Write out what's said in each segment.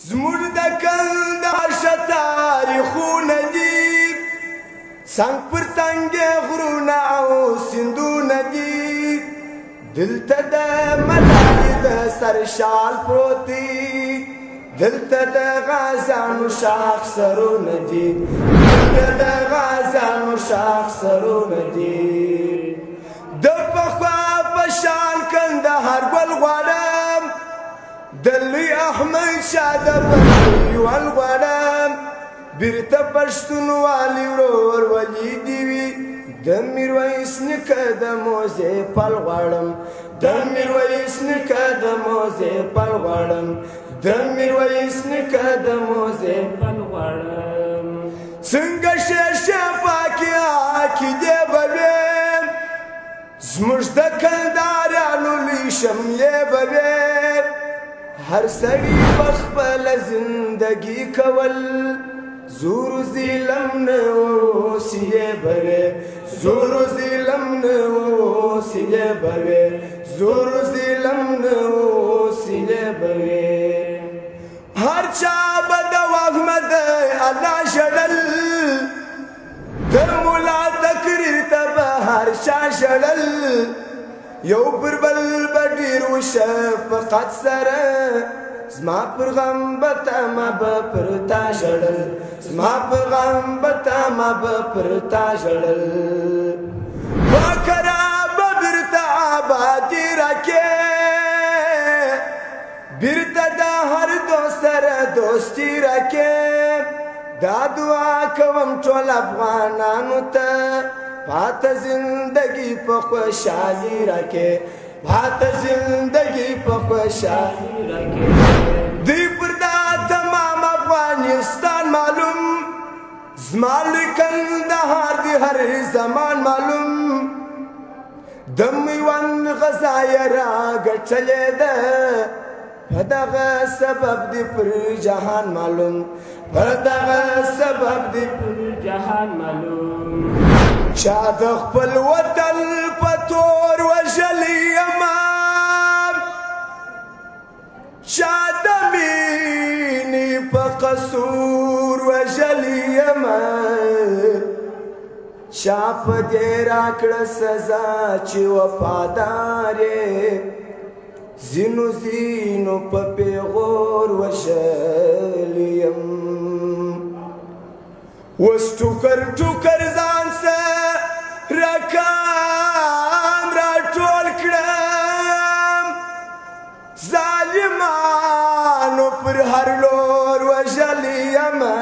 زموږ د کندهار ښه تاریخونه دي، څنګ پر څنګ یې غرونه او سیندونه دي. دلته د ملالۍ د سر شال پروت دی، دلته د غازیانو شاخ سرونه دي، دلته د غازیانو شاخ سرونه دي. د پخوا په شان کندهار ګل غواړم، د لوی احمد شاه د بریوال غواړم. بیرته پښتونوالي ورور ولي دي وي، د میرویس نیکه د موزې پل غواړم، د میرویس نیکه د موزې پل غواړم، د میرویس نیکه د موزې پل غواړم. څنګه شیشه پاکې عقیدې به وې، زموږ د کندهاریانو لوی شملې به وې. هر سړي په خپله زندګي کول، زور و ظلم نه اوسیې به وې، زور و ظلم نه اوسیې به وې، زور و ظلم نه اوسیې به وې. هر چا به د وږمه د الله ژړل، د ملا تقریر ته به هر چا ژړل. یو پر بل به ډېر و شفقت سره، زما پر غم به تمه به پر تا ژړل، زما پر غم به تمه به پر تا ژړل. پاکره به بیرته آبادي راکې، بیرته د هر دوست سره دوستي راکې. دا دعا کوم ټول افغانانو ته، پاته زندگی په خوشحالي راکې، پاته زندگی په خوشحالي راکې. دوی پر دا تمام افغانستان معلوم، زما لوی کندهار دی هر زمان معلوم. د میوند غذا یې راګټلې ده، په دغه سبب دی پر جهان معلوم، په دغه سبب دی پر جهان معلوم. چا د خپل وطن په تور وژلی یمه، چا د مینې په قصور وژلی یمه. چا په دې راکړه سزا چې وفادار یې، ځینو ځینو په پیغور وژلی یم. اوس ټوکر ټوکر ځان سه رقم راټول کړم، ظالمانو پر هر لور وژلی یمه.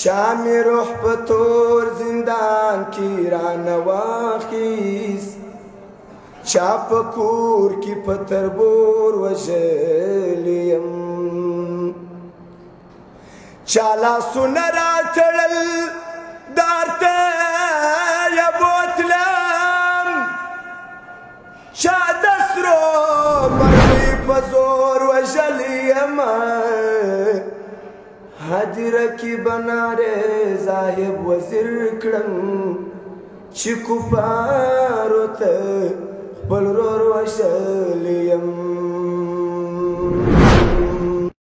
چا مې روح په تور زندان کې رانه واخیست، چا په کور کې په تربور وژلی یم. چا لاسونه راتړل دار ته یې بوتلم، چا د سرو مرمۍ په زور وژلی یمه. هدیره کې به نارې صاحب وزیر کړم، چې کفارو ته خپل ورور وژلی یم.